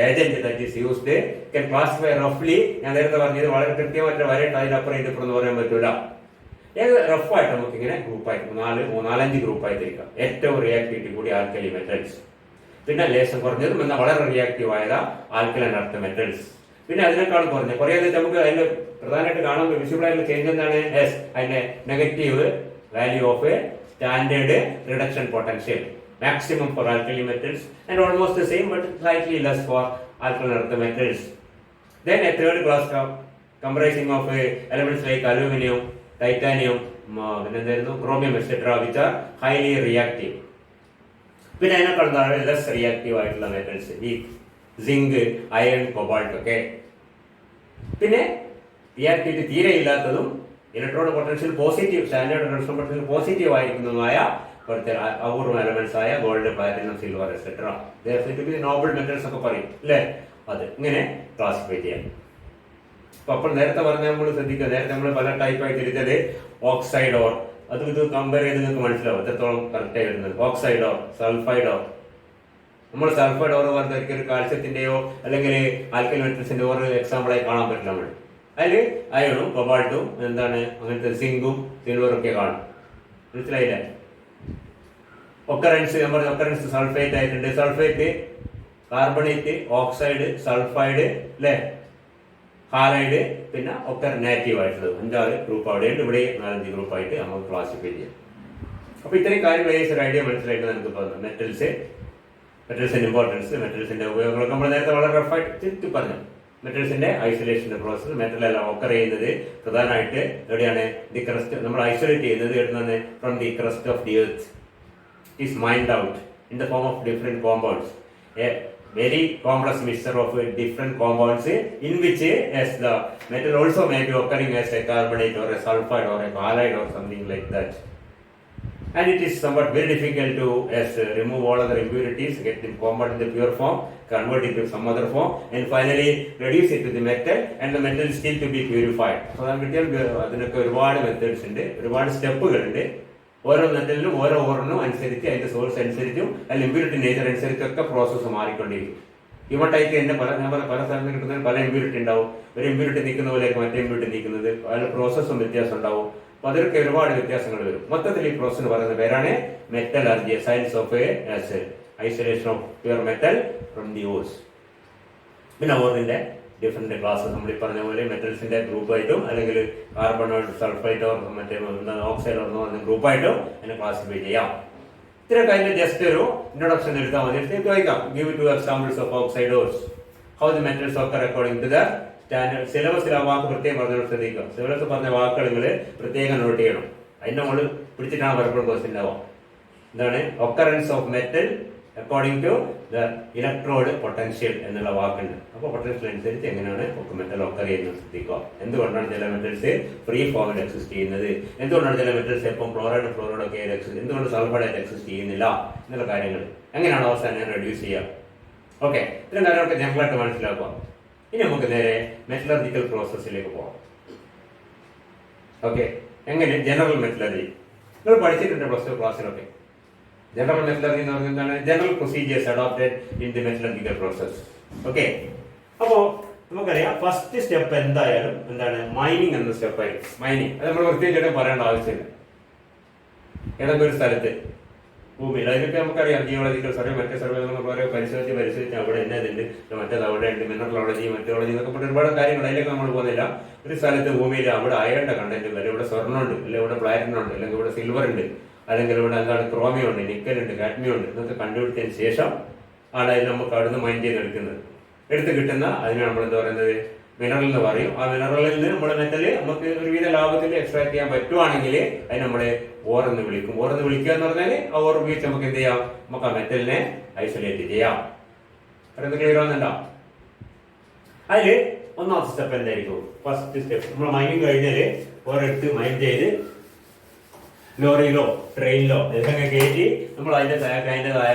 agent that is used, can classify roughly. ഞാൻ നേരത്തെ പറഞ്ഞത് വളരെ കൃത്യമായിട്ട് വരട്ടെ, അതിനപ്പുറം ഇതിനപ്പുറം എന്ന് പറയാൻ പറ്റൂല. റഫായിട്ട് നമുക്ക് ഇങ്ങനെ ഗ്രൂപ്പായിട്ട് 4-5 ഗ്രൂപ്പായി തിരിക്കാം. ഏറ്റവും റിയാക്ടിവിറ്റി കൂടി ആൽക്കലി മെറ്റൽസ്, പിന്നെ ലേശം കുറഞ്ഞതും എന്നാൽ വളരെ റിയാക്റ്റീവ് ആയ ആൽക്കലൈൻ അർത്ഥ മെറ്റൽസ്, പിന്നെ അതിനേക്കാൾ കുറഞ്ഞ കുറേ നമുക്ക് അതിന്റെ പ്രധാനമായിട്ട് കാണാൻ വിസിബിൾ ആയിട്ടുള്ള ചേഞ്ച് എന്താണ്? അതിന്റെ negative value of a standard reduction potential, maximum for alkali metals and almost the same but slightly less for alkaline earth metals. Then a third class comprising of elements like aluminum, titanium, chromium, etc., which are highly reactive. പിന്നെ അതിനേക്കാൾ less reactive ആയിട്ടുള്ള metals, ഈ zinc, iron, cobalt ഒക്കെ. പിന്നെ reactivity തീരെ ഇല്ലാത്തതും electrode potential positive, standard reduction potential positive ആയിരിക്കുന്നതുമായ കുറച്ച് അപൂർവ എലമെന്റ്സ് ആയ gold, platinum, silver, etcetera, noble metals ഒക്കെ പറയും അല്ലേ? അത് ഇങ്ങനെ ക്ലാസിഫൈ ചെയ്യാം. അപ്പോൾ നേരത്തെ പറഞ്ഞ നമ്മൾ ശ്രദ്ധിക്കുക, നേരത്തെ നമ്മൾ പല ടൈപ്പായി തിരിച്ചത് ഓക്സൈഡ് ഓർ, അത് ഇത് കമ്പയർ ചെയ്ത് നിങ്ങൾക്ക് മനസ്സിലാവും എത്രത്തോളം കറക്റ്റ് ആയി വരുന്നത്. Oxide or, sulphide or. നമ്മൾ സൾഫൈഡ് ഓർ പറഞ്ഞ ഒരിക്കലും കാൽസ്യത്തിന്റെയോ അല്ലെങ്കിൽ ആൽക്കലി മെറ്റൽസിന്റെ ഓരോ എക്സാമ്പിളായി കാണാൻ പറ്റില്ല. നമ്മൾ അതിൽ അയണും കൊബാൾട്ടും എന്താണ് അങ്ങനത്തെ സിങ്കും സിൽവറും ഒക്കെ കാണും, മനസ്സിലായില്ലേ? ഒക്കറൻസ് നമ്മൾ ഒക്കറൻസ് സൾഫേറ്റ് ആയിട്ടുണ്ട്. സൾഫേറ്റ്, കാർബണേറ്റ്, ഓക്സൈഡ്, സൾഫൈഡ് അല്ലേ, ഹാലൈഡ്, പിന്നെ ഒക്കെ നേറ്റീവ് ആയിട്ടുള്ളത് 5 ഗ്രൂപ്പ് അവിടെയുണ്ട്. ഇവിടെ 4-5 ഗ്രൂപ്പായിട്ട് നമുക്ക് ക്ലാസിഫൈ ചെയ്യാം. അപ്പൊ ഇത്രയും കാര്യങ്ങൾ ഒരു ഐഡിയ മനസ്സിലായിട്ട് നമുക്ക് തോന്നുന്നു. മെറ്റൽസിന്റെ ഇമ്പോർട്ടൻസ്, മെറ്റൽസിന്റെ ഉപയോഗങ്ങളൊക്കെ നമ്മൾ നേരത്തെ വളരെ റഫായിട്ട് തിരിച്ചു പറഞ്ഞു. മെറ്റൽസിന്റെ ഐസൊലേഷന്റെ പ്രോസസ്, മെറ്റലെല്ലാം ഓക്കർ ചെയ്യുന്നത് പ്രധാനമായിട്ട് എവിടെയാണ്? The crest. നമ്മൾ ഐസൊലേറ്റ് ചെയ്യുന്നത് എവിടുന്നാണ്? From the crest of the earth. Is mind out in the form of different compounds. A very complex mixture of different compounds in which as the metal also may be occurring as a carbonate or a sulfide or a halide or something like that. and it is somewhat very difficult to remove all other impurities, get them convert in the pure form, convert it to some other form, and finally reduce it to the metal, and the metal is still to be purified. So അതിനൊക്കെ ഒരുപാട് methods ഉണ്ട്, ഒരുപാട് സ്റ്റെപ്പുകൾ ഉണ്ട്. ഓരോ മെറ്റലിനും ഓരോ ഓർണും അനുസരിച്ച് അതിന്റെ സോഴ്സ് അനുസരിച്ചും അതിൽ ഇമ്പ്യൂരിറ്റി നേച്ചർ അനുസരിച്ചൊക്കെ പ്രോസസ്സ് മാറിക്കൊണ്ടിരിക്കും. ഹ്യൂമട്ടൈറ്റ് തന്നെ പല സ്ഥലത്ത് കിട്ടുന്നതിന് പല ഇമ്പ്യൂരിറ്റി ഉണ്ടാവും. ഒരു ഇമ്പ്യൂരിറ്റി നീക്കുന്ന പോലെയൊക്കെ മറ്റേ ഇമ്പ്യൂരിറ്റി നീക്കുന്നത്, പല പ്രോസസ്സും വ്യത്യാസം ഉണ്ടാവും. അപ്പൊ അതിലൊക്കെ ഒരുപാട് വ്യത്യാസങ്ങൾ വരും. മൊത്തത്തിൽ ഈ പ്രോസസ് പറയുന്ന പേരാണ് metallurgy, science of isolation of pure metal from the ഓർസ്. പിന്നെ ഓറിന്റെ ഡിഫറെന്റ് ക്ലാസ്സസ് നമ്മൾ ഈ പറഞ്ഞ പോലെ മെറ്റൽസിന്റെ ഗ്രൂപ്പായിട്ടും അല്ലെങ്കിൽ കാർബൺ സൾഫൈറ്റോ മറ്റേ ഓക്സൈഡോ എന്ന് ഗ്രൂപ്പായിട്ടും അതിനെ ക്ലാസിഫൈ ചെയ്യാം. ഇത്രയൊക്കെ അതിന്റെ ജസ്റ്റ് ഒരു ഇൻട്രൊഡക്ഷൻ എടുത്താൽ മതി. ചോദിക്കാം, give 2 examples of oxide ores, how the metals occur according to the standard. സിലബസിൽ ആ വാക്ക് പ്രത്യേകം പറഞ്ഞു ശ്രദ്ധിക്കുക. സിലബസ് പറഞ്ഞ വാക്കുകൾ നിങ്ങൾ പ്രത്യേകം നോട്ട് ചെയ്യണം. അതിന്റെ മുകളിൽ പിടിച്ചിട്ടാണ് പലപ്പോഴും ക്വസ്റ്റ്യൻ ഉണ്ടാവുക. എന്താണ് occurrence of metal according to the electrode potential എന്നുള്ള വാക്കുണ്ട്. അപ്പോൾ പൊട്ടൻഷ്യൽ അനുസരിച്ച് എങ്ങനെയാണ് മെറ്റൽ ഒക്കർ ചെയ്യുന്നത് ശ്രദ്ധിക്കുക. എന്തുകൊണ്ടാണ് ചില മെറ്റൽസ് ഫ്രീ ഫോമിൽ എക്സിസ്റ്റ് ചെയ്യുന്നത്, എന്തുകൊണ്ടാണ് ചില മെറ്റൽസ് എപ്പം ക്ലോറൈഡ് ഒക്കെ എന്തുകൊണ്ട് സൾഫൈഡായിട്ട് എക്സിസ്റ്റ് ചെയ്യുന്നില്ല എന്നുള്ള കാര്യങ്ങൾ എങ്ങനെയാണ് അവസാനം റെഡ്യൂസ് ചെയ്യുക. ഓക്കെ, ഇത്തരം കാര്യങ്ങളൊക്കെ ജനറലായിട്ട് മനസ്സിലാക്കുക. ഇനി നമുക്ക് നേരെ മെറ്റലർജിക്കൽ പ്രോസസ്സിലേക്ക് പോകാം. ഓക്കെ, എങ്ങനെ ജനറൽ മെറ്റലർജി നിങ്ങൾ പഠിച്ചിട്ടുണ്ട് പ്ലസ് ടു ക്ലാസ്സിലൊക്കെ. ജനറൽ മെറ്റലർജി എന്ന് പറയുന്നത് എന്താണ്? General procedures adopted in the metallurgical process. Okay, അപ്പോ നമുക്കറിയാം ഫസ്റ്റ് സ്റ്റെപ്പ് എന്തായാലും എന്താണ്? മൈനിങ് എന്ന സ്റ്റെപ്പായിരിക്കും. മൈനിങ് അത് നമ്മൾ പ്രത്യേകിച്ച് പറയേണ്ട ആവശ്യമില്ല. ഏതൊക്കെ ഒരു സ്ഥലത്ത് ഭൂമിയിൽ അതിനൊക്കെ നമുക്കറിയാം, ജിയോളജിക്കൽ സർവേ മറ്റേ സർവേ നമ്മൾ പരിശോധിച്ച് അവിടെ എന്നതുണ്ട്, മറ്റേത് അവിടെ ഉണ്ട്, മിനറലോളജി മെറ്റോളജി എന്നൊക്കെ പറഞ്ഞ ഒരുപാട് കാര്യങ്ങൾ, അതിലേക്ക് നമ്മൾ പോകുന്നില്ല. ഒരു സ്ഥലത്ത് ഭൂമിയിൽ അവിടെ അയണിന്റെ കണ്ടന്റ് ഉണ്ട്, ഇവിടെ സ്വർണ്ണമുണ്ട്, അല്ലെങ്കിൽ ഇവിടെ പ്ലാറ്റിനം ഉണ്ട്, അല്ലെങ്കിൽ ഇവിടെ സിൽവർ ഉണ്ട്, അല്ലെങ്കിൽ ഇവിടെ എന്താണ് ക്രോമിയം ഉണ്ട്, നിക്കലുണ്ട്, കാഡ്മിയം ഉണ്ട്, ഇതൊക്കെ കണ്ടുപിടിച്ചതിന് ശേഷം ആണ് അതിന് നമുക്ക് അവിടുന്ന് മൈൻഡ് ചെയ്തെടുക്കുന്നത്. എടുത്ത് കിട്ടുന്ന അതിന് നമ്മൾ എന്താ പറയുന്നത്? മിനറൽ എന്ന് പറയും. ആ മിനറലിൽ നിന്ന് നമ്മുടെ മെറ്റല് നമുക്ക് ഒരുവിധ ലാഭത്തിൽ എക്സ്ട്രാക്ട് ചെയ്യാൻ പറ്റുവാണെങ്കിൽ അതിന് നമ്മളെ ഓർ എന്ന് വിളിക്കും. ഓർ എന്ന് വിളിക്കുക എന്ന് പറഞ്ഞാൽ ആ ഓർ ഉപയോഗിച്ച് നമുക്ക് എന്ത് ചെയ്യാം? നമുക്ക് ആ മെറ്റലിനെ ഐസൊലേറ്റ് ചെയ്യാം. ക്ലിയർ ആവുന്നുണ്ടോ? അതില് ഒന്നാമത്തെ സ്റ്റെപ്പ് എന്തായിരിക്കും? ഫസ്റ്റ് സ്റ്റെപ്പ് നമ്മൾ മൈനിങ് കഴിഞ്ഞാല് ഓരെടുത്ത് മൈൻ ചെയ്ത് ലോറിയിലോ ട്രെയിനിലോ ഇതൊക്കെ കയറ്റി നമ്മൾ അതിന്റെ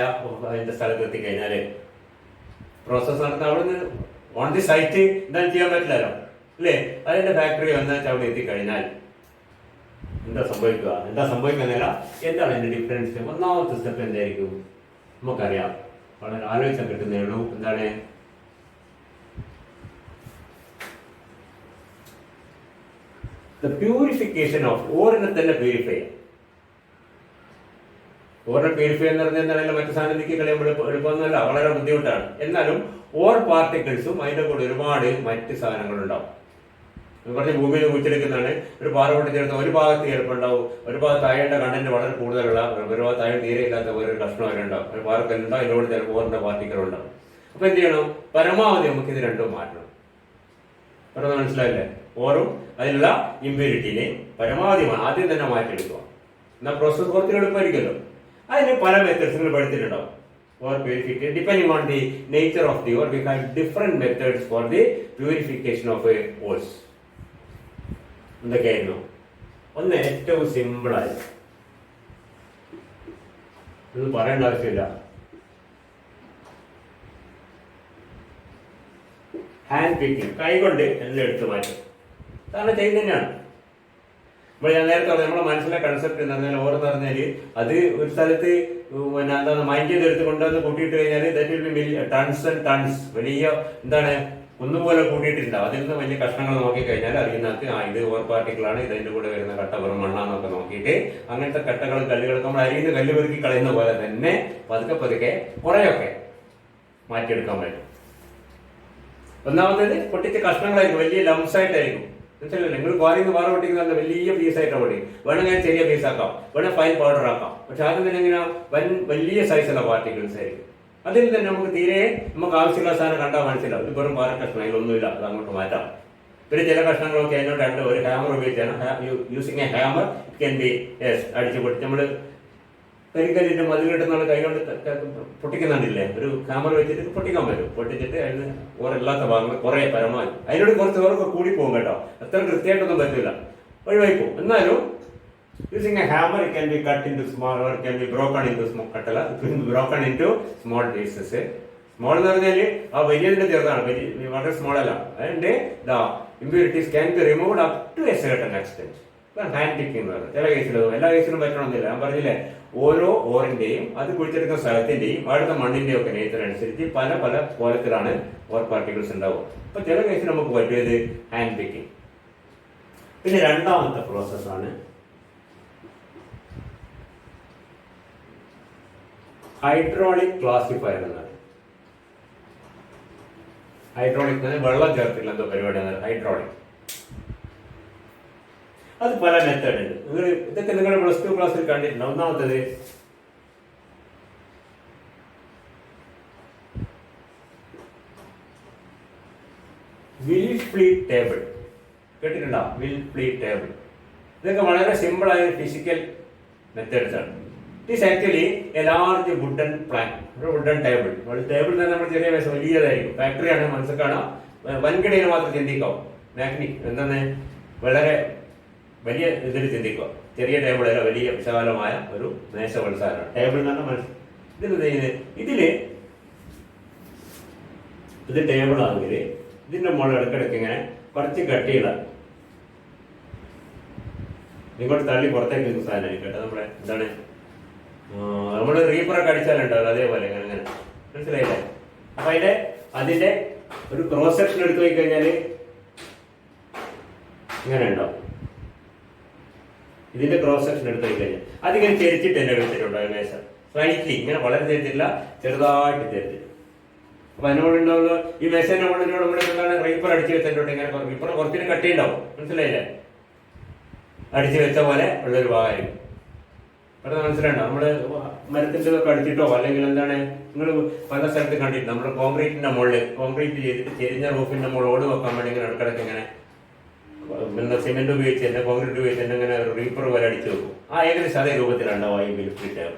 സ്ഥലത്ത് എത്തിക്കഴിഞ്ഞാല് പ്രോസസ് നടത്താൻ അവിടുന്ന് ഓൺ ദി സൈറ്റ് എന്തായാലും ചെയ്യാൻ പറ്റില്ലല്ലോ അല്ലേ? അതിന്റെ ഫാക്ടറി വന്നാൽ അവിടെ എത്തിക്കഴിഞ്ഞാൽ എന്താ സംഭവിക്കുന്നില്ല. എന്താണ് അതിന്റെ ഡിഫറൻസ്? ഒന്നാമത്തെ സ്റ്റെപ്പ് എന്തായിരിക്കും? നമുക്കറിയാം, വളരെ ആലോചിച്ചാൽ കിട്ടുന്നേ ഉള്ളൂ. എന്താണ്? ദ പ്യൂരിഫിക്കേഷൻ ഓഫ് ഓറിനെ തന്നെ പ്യൂരിഫൈ. ഓറിനെ പ്യൂരിഫൈ എന്ന് പറഞ്ഞാൽ എന്തായാലും മറ്റു സാധനത്തേക്ക് കളയുമ്പോൾ എളുപ്പമൊന്നുമല്ല, വളരെ ബുദ്ധിമുട്ടാണ്. എന്നാലും ഓർ പാർട്ടിക്കിൾസും അതിന്റെ കൂടെ ഒരുപാട് മറ്റ് സാധനങ്ങളുണ്ടാവും. പറഞ്ഞ ഭൂമിയിൽ കുഴിച്ചെടുക്കുന്നതാണ്. ഒരു പാറ പൊട്ടിച്ചെടുത്ത ഒരു ഭാഗത്ത് എളുപ്പമുണ്ടാവും, ഒരു ഭാഗത്ത് അയണിന്റെ കണ്ടന്റ് വളരെ കൂടുതലുള്ള, ഒരു ഭാഗത്ത് അയൺ തീരെ ഇല്ലാത്ത ഒരു കഷ്ണം അതിലുണ്ടാവും, ഒരു പാറക്കല്ലുണ്ടാവും, അതിനോട് ചിലപ്പോൾ ഓറിന്റെ പാർട്ടിക്കൾ ഉണ്ടാവും. അപ്പൊ എന്ത് ചെയ്യണം? പരമാവധി നമുക്ക് ഇത് രണ്ടും മാറ്റണം. പറഞ്ഞത് മനസ്സിലായില്ലേ? ഓറും അതിലുള്ള ഇമ്പ്യൂരിറ്റിനെ പരമാവധി ആദ്യം തന്നെ മാറ്റിയെടുക്കുക. എന്നാൽ പ്രോസസ് കുറച്ച് എളുപ്പമായിരിക്കുമല്ലോ. അതിന് പല മെത്തേഡ്സുകൾ പഠിച്ചിട്ടുണ്ടാവും. Or purification, depending on the nature of the ore, we have different methods for the purification of ores. എന്തൊക്കെയായിരുന്നു? ഒന്ന് ഏറ്റവും സിമ്പിളായി, ഇത് പറയേണ്ട ആവശ്യമില്ല, ഹാൻഡ് പിക്കിങ്, കൈകൊണ്ട് എല്ലാം എടുത്തു മാറ്റും. കാരണം ചെയ്ത് തന്നെയാണ്. ഇപ്പോൾ ഞാൻ നേരത്തെ പറഞ്ഞു നമ്മുടെ മനസ്സിലെ കൺസെപ്റ്റ് എന്ന് പറഞ്ഞാൽ ഓരെന്ന് പറഞ്ഞാൽ അത് ഒരു സ്ഥലത്ത് പിന്നെ എന്താണ് മൈൻഡ് ചെയ്തെടുത്ത് കൊണ്ടുവന്ന് കൂട്ടിയിട്ട് കഴിഞ്ഞാൽ that will be tons and tons, വലിയ എന്താണ് ഒന്നുപോലെ കൂട്ടിയിട്ടുണ്ടാവും. അതിൽ നിന്ന് വലിയ കഷ്ണങ്ങൾ നോക്കിക്കഴിഞ്ഞാൽ അറിയുന്നതൊക്കെ ഇത് ഓർ പാർട്ടിക്കിളാണ്, ഇതിന്റെ കൂടെ വരുന്ന കട്ട വെറും മണ്ണാന്നൊക്കെ നോക്കിയിട്ട് അങ്ങനത്തെ കട്ടകളും കല്ലുകളൊക്കെ നമ്മൾ അരിയുന്ന കല്ല് പെറുക്കി കളയുന്ന പോലെ തന്നെ പതുക്കെ കുറേയൊക്കെ മാറ്റിയെടുക്കാൻ പറ്റും. ഒന്നാമത്തേത് പൊട്ടിച്ച കഷ്ണങ്ങളായിരിക്കും, വലിയ ലംസ് ആയിട്ടായിരിക്കും. മനസ്സിലല്ലേ? നിങ്ങൾ ക്വാറിന്ന് പാറ പൊട്ടിക്കുന്ന വലിയ പീസായിട്ടാണ് പൊട്ടി, വേണമെങ്കിൽ ചെറിയ പീസാക്കാം, വേണേൽ ഫൈൻ പൗഡർ ആക്കാം. പക്ഷെ ആദ്യം തന്നെ എങ്ങനെയാ വലിയ സൈസുള്ള പാർട്ടിക്കിൾസ് ആയിരിക്കും. അതിൽ തന്നെ നമുക്ക് തീരെ നമുക്ക് ആവശ്യമുള്ള സാധനം കണ്ടാൽ മനസ്സിലാവും, ഇത് വെറും പാറ കഷ്ണം, അതിലൊന്നുമില്ല, അത് അങ്ങോട്ട് മാറ്റാം. പിന്നെ ചില കഷ്ണങ്ങളൊക്കെ അതിനോട് ഒരു ഹാമർ ഉപയോഗിച്ചാണ്, using A hammer it can be അടിച്ചു പൊട്ടി. നമ്മള് കരിക്കല്ലിന്റെ മതിൽ കിട്ടുന്ന കൈകൊണ്ട് പൊട്ടിക്കുന്നുണ്ടില്ലേ, ഒരു ഹാമർ വെച്ചിട്ട് പൊട്ടിക്കാൻ പറ്റും. പൊട്ടിച്ചിട്ട് അതിന് ഓരല്ലാത്ത ഭാഗങ്ങൾ കുറെ പരമാവധി അതിനോട് കുറച്ച് ഓരൊക്കെ കൂടി പോകും കേട്ടോ, അത്ര കൃത്യമായിട്ടൊന്നും പറ്റില്ല, ഒഴിവായി പോകും. എന്നാലും Using a hammer, it can be cut into small, or it can be broken into small, broken into small pieces. Small എന്ന് പറഞ്ഞാൽ ആ വലിയതിന്റെ ചെറുതാണ്, വളരെ സ്മോൾ അല്ല. അതിന്റെ impurities can be removed up to a certain extent. Hand picking എന്ന് പറയുന്നത് ചില കേസിലും, എല്ലാ കേസിലും പറ്റണമെന്നില്ല. ഞാൻ പറഞ്ഞില്ലേ, ഓരോ ഓറിന്റെയും അത് കുഴിച്ചെടുക്കുന്ന സ്ഥലത്തിന്റെയും അടുത്ത മണ്ണിന്റെയും ഒക്കെ നേച്ചർ അനുസരിച്ച് പല പല കോലത്തിലാണ് ഓർ പാർട്ടിക്കിൾസ് ഉണ്ടാവുക. അപ്പൊ ചില കേസിൽ നമുക്ക് പറ്റിയത് ഹാൻഡ് പിക്കിംഗ്. പിന്നെ രണ്ടാമത്തെ പ്രോസസ്സാണ് ഹൈഡ്രോളിക് ക്ലാസിഫയർ എന്നത്. ഹൈഡ്രോളിക് വെള്ളം ചേർത്തില്ല എന്തോ പരിപാടിയാണ് ഹൈഡ്രോളിക്. അത് പല മെത്തേഡ് ഉണ്ട്. ഇതൊക്കെ നിങ്ങൾ +2 ക്ലാസ്സിൽ കണ്ടിട്ടുണ്ട്. ഒന്നാമത്തത് വിൽഫ്ലീറ്റ് ടേബിൾ കേട്ടിട്ടുണ്ടോ? Wilfley table. ഇതൊക്കെ വളരെ സിമ്പിൾ ആയ ഫിസിക്കൽ മെത്തേഡ്സ് ആണ്. It is actually a large wooden plank, ഒരു വുഡൻ ടേബിൾ. ടേബിൾ തന്നെ നമ്മൾ ചെറിയ വയസ്സ് വലിയതായിരിക്കും. ഫാക്ടറിയാണ്, മനസ്സിലാണോ? വൻകിടയിൽ മാത്രം ചിന്തിക്കാം. മാഗ്നിക് എന്താണ്, വളരെ വലിയ ഇതിൽ ചിന്തിക്കുക. ചെറിയ ടേബിൾ അല്ല, വലിയ വിശാലമായ ഒരു മേശ സാധനമാണ് ടേബിൾ എന്ന് പറഞ്ഞാൽ. ഇത് ടേബിൾ ആണെങ്കിൽ ഇതിന്റെ മുകളിൽ ഇടയ്ക്കിടയ്ക്ക് ഇങ്ങനെ കുറച്ച് കട്ടിയുള്ള ഇങ്ങോട്ട് തള്ളി പുറത്തേക്ക് നിൽക്കുന്ന സാധനം കേട്ടോ. നമ്മുടെ എന്താണ്, നമ്മള് റീപ്പറൊക്കെ അടിച്ചാലുണ്ടാവില്ല, അതേപോലെ ഇങ്ങനെ മനസ്സിലായില്ലേ? അപ്പൊ അതിന്റെ ഒരു ക്രോസ് സെക്ഷൻ എടുത്തു പോയി കഴിഞ്ഞാല് ഇങ്ങനെ ഉണ്ടാവും. ഇതിന്റെ ക്രോസ് സെക്ഷൻ എടുത്തു പോയി കഴിഞ്ഞാൽ അതിങ്ങനെ ചെരിച്ചിട്ട് എന്നെ വെച്ചിട്ടുണ്ടാവും മേശ. സ്ലൈറ്റ്ലി ഇങ്ങനെ വളരെ ചെരിച്ചിട്ടില്ല, ചെറുതായിട്ട് ചെരിച്ചിട്ട്. അപ്പൊ അതിനോടുണ്ടാവുന്ന ഈ മേശന്റെ മുകളിലൂടെ നമ്മുടെ എന്താണ് റീപ്പർ അടിച്ചു വെച്ചിട്ടുണ്ട്. ഇങ്ങനെ റീപ്പർ കുറച്ചിട്ട് കട്ടി ഉണ്ടാവും, മനസ്സിലായില്ലേ? അടിച്ചു വെച്ച പോലെ ഉള്ളൊരു ഭാഗമായിരിക്കും. പെട്ടെന്ന് മനസ്സിലായിട്ടോ? നമ്മള് മരത്തിന്റെ ഒക്കെ അടിച്ചിട്ടോ അല്ലെങ്കിൽ എന്താണ്, നിങ്ങൾ പല സ്ഥലത്ത് കണ്ടിട്ട് നമ്മുടെ കോൺക്രീറ്റിന്റെ മുകളിൽ കോൺക്രീറ്റ് ചെയ്തിട്ട് ചെരിഞ്ഞ റൂഫിന്റെ മുകളിൽ ഓട് വെക്കാൻ വേണ്ടി ഇങ്ങനെ ഇടക്കിടക്ക് ഇങ്ങനെ സിമെന്റ് ഉപയോഗിച്ച് തന്നെ കോൺക്രീറ്റ് ഉപയോഗിച്ച് തന്നെ ഇങ്ങനെ റീപ്പർ പോലെ അടിച്ചു വെക്കും. ആ ഏകദേശം അതേ രൂപത്തിലുണ്ടാവും ഈ വിൽഫ്ലീറ്റ് ടേബിൾ.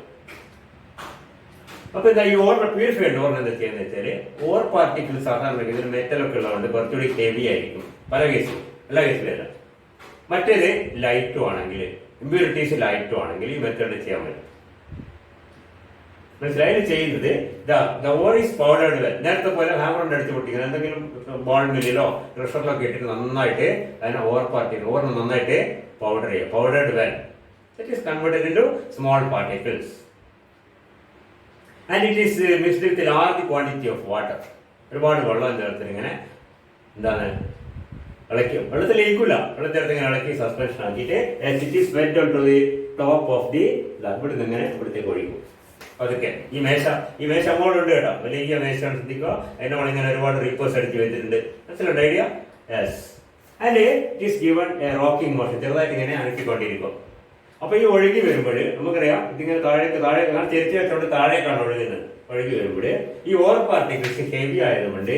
അപ്പൊ എന്താ ഈ ഓർ പ്യൂരിഫൈഡ് ഓർ എന്താ ചെയ്യുന്നത് വെച്ചാല്, ഓർ പാർട്ടിക്കിൾ സാധാരണ ഇതിന് മെറ്റലൊക്കെ ഉള്ളതുകൊണ്ട് കുറച്ചുകൂടി ഹെവി ആയിരിക്കും പല കേസിലും, എല്ലാ കേസിലല്ല. മറ്റേത് ലൈറ്റും ആണെങ്കിൽ, ഇമ്പ്യൂരിറ്റീസ് ലൈറ്റും ആണെങ്കിൽ ഈ മെത്തേഡ് ചെയ്യാൻ പറ്റും. മനസ്സിലായി? ചെയ്യുന്നത് ഓർ ഈസ് പൗഡേർഡ് വെൽ. നേരത്തെ പോലെ ഹാമറിന്റെ അടിച്ച് പൊട്ടിക്കുന്നത് എന്തെങ്കിലും ബോൾ മില്ലിലോ ക്രഷറിലൊക്കെ ഇട്ടിട്ട് നന്നായിട്ട് അതിനെ ഓർ പാർട്ടിക്കിൾ ഓറിന് നന്നായിട്ട് പൗഡർ ചെയ്യുക. Powdered well it is converted into small particles and it is mixed with large quantity of water. ഒരുപാട് വെള്ളം ചേർത്തിട്ട് ഇങ്ങനെ എന്താണ് ഇളക്കും. വെള്ളത്തിൽ ലയിക്കില്ല, വെള്ളം ചേർത്ത് ഇങ്ങനെ ഇളക്കി സസ്പെൻഷൻ ആക്കിയിട്ട് it is wet on to the top of the ഇവിടുന്ന് ഇങ്ങനെ ഇവിടത്തേക്ക് ഒഴിക്കും. അതൊക്കെ ഈ മേശ അങ്ങോട്ടുണ്ട് കേട്ടോ, വലിയ മേശ ശ്രദ്ധിക്കുക. അതിന്റെ മുകളിൽ ഇങ്ങനെ ഒരുപാട് റീപ്പേഴ്സ് അടിച്ച് വെച്ചിട്ടുണ്ട്. മനസ്സിലുണ്ട് idea? Yes. And it is given A rocking motion, ചെറുതായിട്ട് ഇങ്ങനെ അനക്കിക്കൊണ്ടിരിക്കും. അപ്പൊ ഈ ഒഴുകി വരുമ്പോൾ നമുക്കറിയാം ഇതിങ്ങനെ താഴെ ചെരിച്ച് വെച്ചോണ്ട് താഴേക്കാണ് ഒഴുകുന്നത്. ഒഴുകി വരുമ്പോൾ ഈ ഓർ പാർട്ടിക്കിൾസ് ഹെവി ആയതുകൊണ്ട്